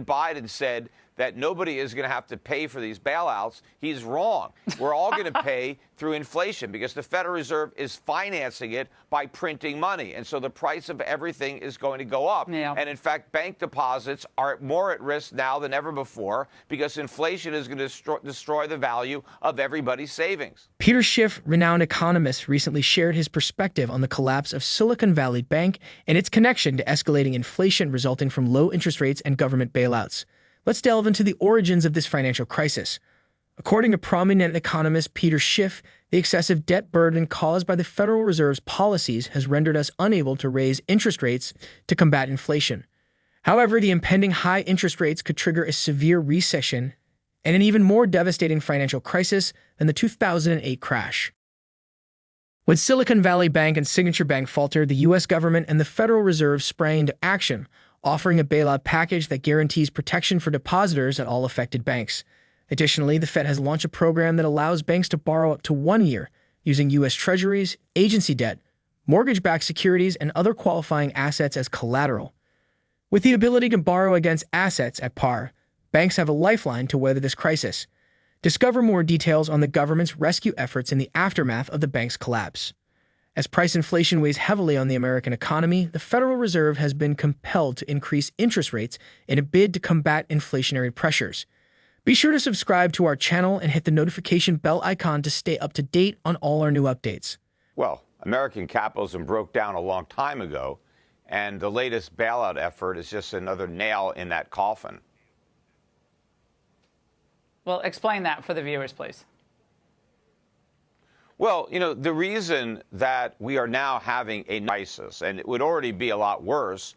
Biden said that nobody is going to have to pay for these bailouts. He's wrong. We're all going to pay through inflation because the Federal Reserve is financing it by printing money. And so the price of everything is going to go up. Yeah. And in fact, bank deposits are more at risk now than ever before because inflation is going to destroy the value of everybody's savings. Peter Schiff, renowned economist, recently shared his perspective on the collapse of Silicon Valley Bank and its connection to escalating inflation resulting from low interest rates and government bailouts. Let's delve into the origins of this financial crisis. According to prominent economist Peter Schiff, the excessive debt burden caused by the Federal Reserve's policies has rendered us unable to raise interest rates to combat inflation. However, the impending high interest rates could trigger a severe recession and an even more devastating financial crisis than the 2008 crash. When Silicon Valley Bank and Signature Bank faltered, the U.S. government and the Federal Reserve sprang into action, offering a bailout package that guarantees protection for depositors at all affected banks. Additionally, the Fed has launched a program that allows banks to borrow up to 1 year using U.S. Treasuries, agency debt, mortgage-backed securities, and other qualifying assets as collateral. With the ability to borrow against assets at par, banks have a lifeline to weather this crisis. Discover more details on the government's rescue efforts in the aftermath of the bank's collapse. As price inflation weighs heavily on the American economy, the Federal Reserve has been compelled to increase interest rates in a bid to combat inflationary pressures. Be sure to subscribe to our channel and hit the notification bell icon to stay up to date on all our new updates. Well, American capitalism broke down a long time ago, and the latest bailout effort is just another nail in that coffin. Well, explain that for the viewers, please. Well, the reason that we are now having a crisis, and it would already be a lot worse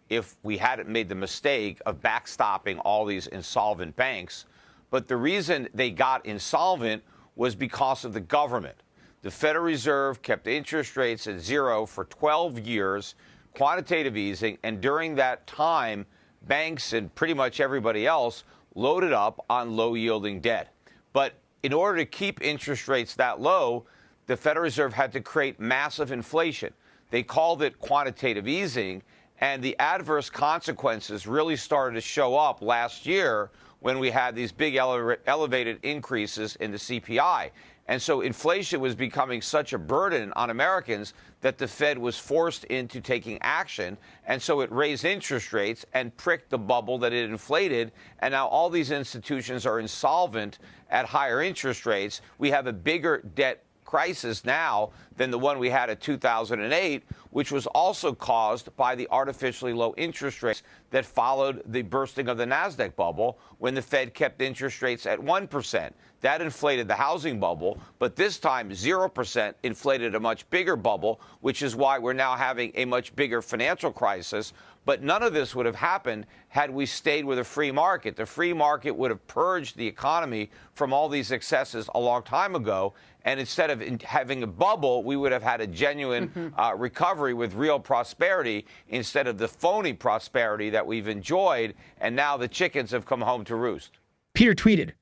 if we hadn't made the mistake of backstopping all these insolvent banks, but the reason they got insolvent was because of the government. The Federal Reserve kept interest rates at zero for 12 years, quantitative easing, and during that time, banks and pretty much everybody else loaded up on low-yielding debt. But in order to keep interest rates that low, the Federal Reserve had to create massive inflation. They called it quantitative easing, and the adverse consequences really started to show up last year when we had these big elevated increases in the CPI. And so inflation was becoming such a burden on Americans that the Fed was forced into taking action. And so it raised interest rates and pricked the bubble that it inflated. And now all these institutions are insolvent at higher interest rates. We have a bigger debt crisis now than the one we had in 2008, which was also caused by the artificially low interest rates that followed the bursting of the NASDAQ bubble when the Fed kept interest rates at 1%. That inflated the housing bubble, but this time 0% inflated a much bigger bubble, which is why we're now having a much bigger financial crisis. But none of this would have happened had we stayed with a free market. The free market would have purged the economy from all these excesses a long time ago. And instead of having a bubble, we would have had a genuine recovery with real prosperity instead of the phony prosperity that we've enjoyed. And now the chickens have come home to roost. Peter tweeted,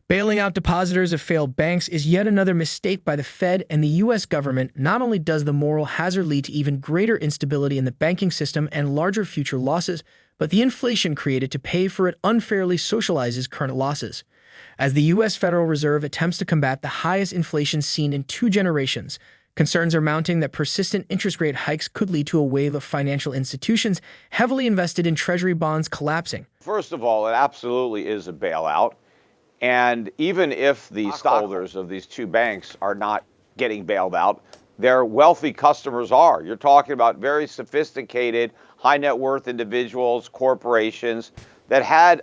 "Bailing out depositors of failed banks is yet another mistake by the Fed and the U.S. government. Not only does the moral hazard lead to even greater instability in the banking system and larger future losses, but the inflation created to pay for it unfairly socializes current losses. As the U.S. Federal Reserve attempts to combat the highest inflation seen in 2 generations, concerns are mounting that persistent interest rate hikes could lead to a wave of financial institutions heavily invested in Treasury bonds collapsing." First of all, it absolutely is a bailout. And even if the stockholders of these 2 banks are not getting bailed out, their wealthy customers are. You're talking about very sophisticated, high net worth individuals, corporations that had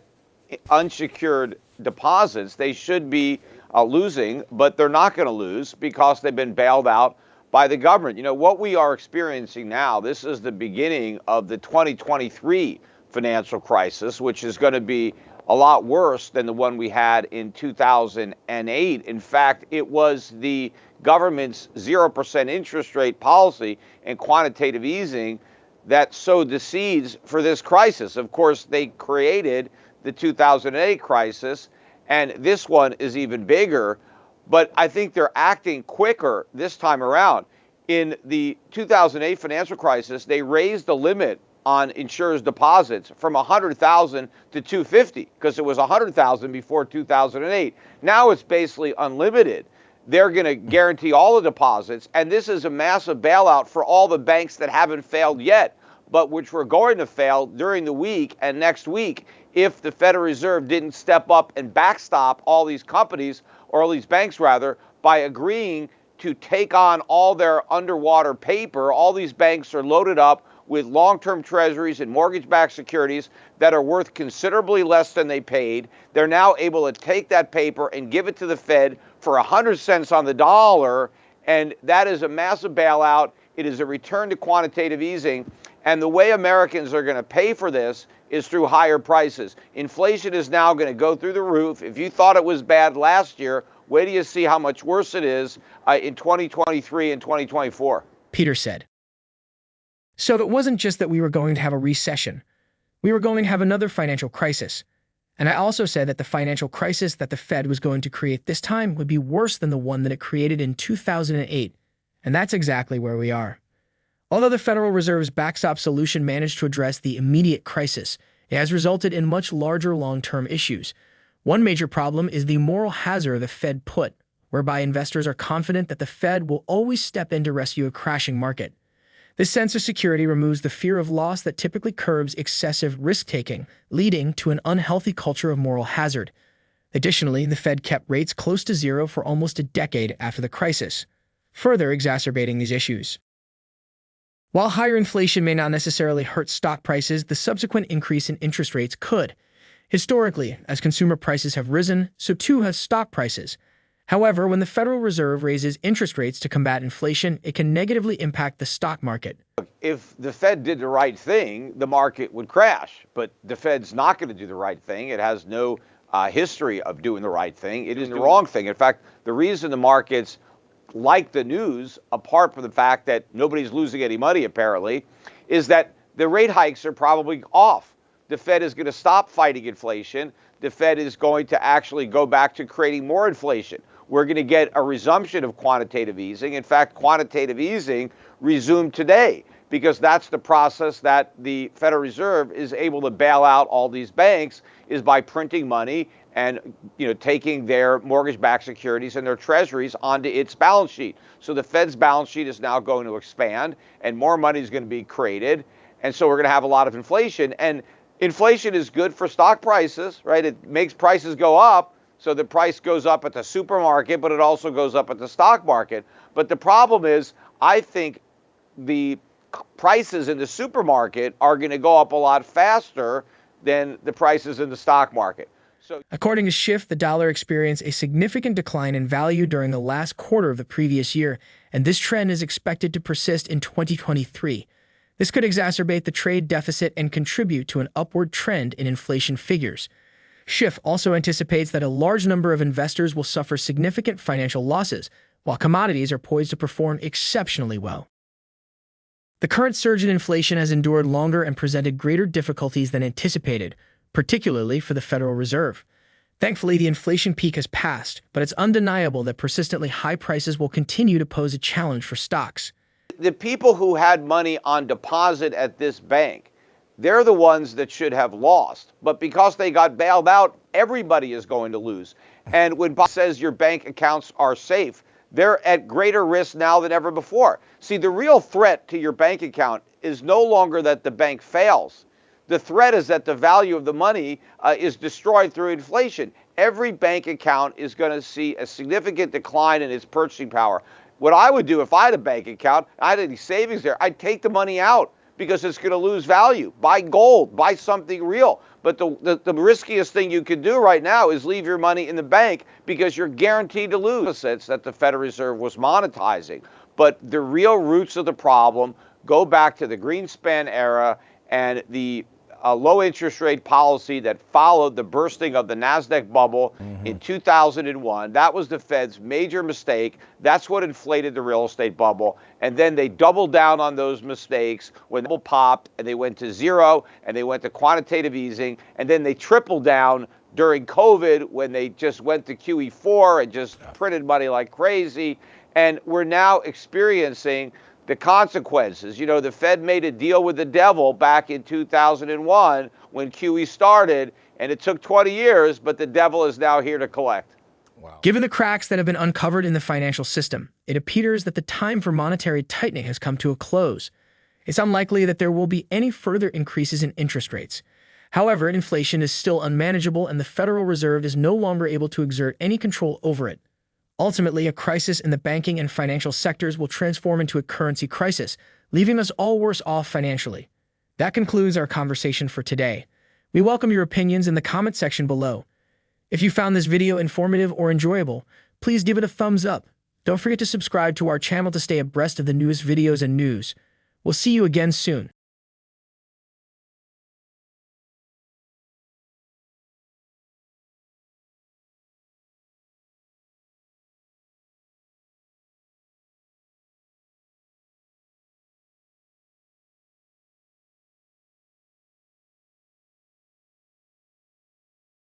unsecured deposits. They should be losing, but they're not going to lose because they've been bailed out by the government. What we are experiencing now, this is the beginning of the 2023 financial crisis, which is going to be a lot worse than the one we had in 2008. In fact, it was the government's 0% interest rate policy and quantitative easing that sowed the seeds for this crisis. Of course, they created the 2008 crisis, and this one is even bigger, but I think they're acting quicker this time around. In the 2008 financial crisis, they raised the limit on insurers' deposits from 100,000 to 250 because it was 100,000 before 2008. Now it's basically unlimited. They're going to guarantee all the deposits, and this is a massive bailout for all the banks that haven't failed yet, but which were going to fail during the week and next week if the Federal Reserve didn't step up and backstop all these companies, or all these banks rather, by agreeing to take on all their underwater paper. All these banks are loaded up with long-term treasuries and mortgage-backed securities that are worth considerably less than they paid. They're now able to take that paper and give it to the Fed for 100 cents on the dollar, and that is a massive bailout. It is a return to quantitative easing, and the way Americans are going to pay for this is through higher prices. Inflation is now going to go through the roof. If you thought it was bad last year, wait till you see how much worse it is in 2023 and 2024. Peter said. So it wasn't just that we were going to have a recession. We were going to have another financial crisis. And I also said that the financial crisis that the Fed was going to create this time would be worse than the one that it created in 2008. And that's exactly where we are. Although the Federal Reserve's backstop solution managed to address the immediate crisis, it has resulted in much larger long-term issues. One major problem is the moral hazard the Fed put, whereby investors are confident that the Fed will always step in to rescue a crashing market. This sense of security removes the fear of loss that typically curbs excessive risk-taking, leading to an unhealthy culture of moral hazard. Additionally, the Fed kept rates close to zero for almost a decade after the crisis, further exacerbating these issues. While higher inflation may not necessarily hurt stock prices, the subsequent increase in interest rates could. Historically, as consumer prices have risen, so too has stock prices. However, when the Federal Reserve raises interest rates to combat inflation, it can negatively impact the stock market. If the Fed did the right thing, the market would crash. But the Fed's not going to do the right thing. It has no history of doing the right thing. It is the wrong thing. In fact, the reason the markets like the news, apart from the fact that nobody's losing any money apparently, is that the rate hikes are probably off. The Fed is going to stop fighting inflation. The Fed is going to actually go back to creating more inflation. We're going to get a resumption of quantitative easing. In fact, quantitative easing resumed today because that's the process that the Federal Reserve is able to bail out all these banks, is by printing money and taking their mortgage-backed securities and their treasuries onto its balance sheet. So the Fed's balance sheet is now going to expand and more money is going to be created. And so we're going to have a lot of inflation. And inflation is good for stock prices, right? It makes prices go up. So the price goes up at the supermarket, but it also goes up at the stock market. But the problem is, I think the prices in the supermarket are going to go up a lot faster than the prices in the stock market. According to Schiff, the dollar experienced a significant decline in value during the last quarter of the previous year, and this trend is expected to persist in 2023. This could exacerbate the trade deficit and contribute to an upward trend in inflation figures. Schiff also anticipates that a large number of investors will suffer significant financial losses, while commodities are poised to perform exceptionally well. The current surge in inflation has endured longer and presented greater difficulties than anticipated, particularly for the Federal Reserve. Thankfully, the inflation peak has passed, but it's undeniable that persistently high prices will continue to pose a challenge for stocks. The people who had money on deposit at this bank, they're the ones that should have lost. But because they got bailed out, everybody is going to lose. And when Bob says your bank accounts are safe, they're at greater risk now than ever before. See, the real threat to your bank account is no longer that the bank fails. The threat is that the value of the money is destroyed through inflation. Every bank account is going to see a significant decline in its purchasing power. What I would do if I had a bank account, I had any savings there, I'd take the money out because it's going to lose value. Buy gold, buy something real. But the riskiest thing you could do right now is leave your money in the bank because you're guaranteed to lose. Deficits that the Federal Reserve was monetizing. But the real roots of the problem go back to the Greenspan era and the low interest rate policy that followed the bursting of the NASDAQ bubble in 2001. That was the Fed's major mistake. That's what inflated the real estate bubble. And then they doubled down on those mistakes when the bubble popped and they went to zero and they went to quantitative easing. And then they tripled down during COVID when they just went to QE4 and just printed money like crazy. And we're now experiencing the consequences. You know, the Fed made a deal with the devil back in 2001 when QE started, and it took 20 years, but the devil is now here to collect. Wow. Given the cracks that have been uncovered in the financial system, it appears that the time for monetary tightening has come to a close. It's unlikely that there will be any further increases in interest rates. However, inflation is still unmanageable, and the Federal Reserve is no longer able to exert any control over it. Ultimately, a crisis in the banking and financial sectors will transform into a currency crisis, leaving us all worse off financially. That concludes our conversation for today. We welcome your opinions in the comment section below. If you found this video informative or enjoyable, please give it a thumbs up. Don't forget to subscribe to our channel to stay abreast of the newest videos and news. We'll see you again soon.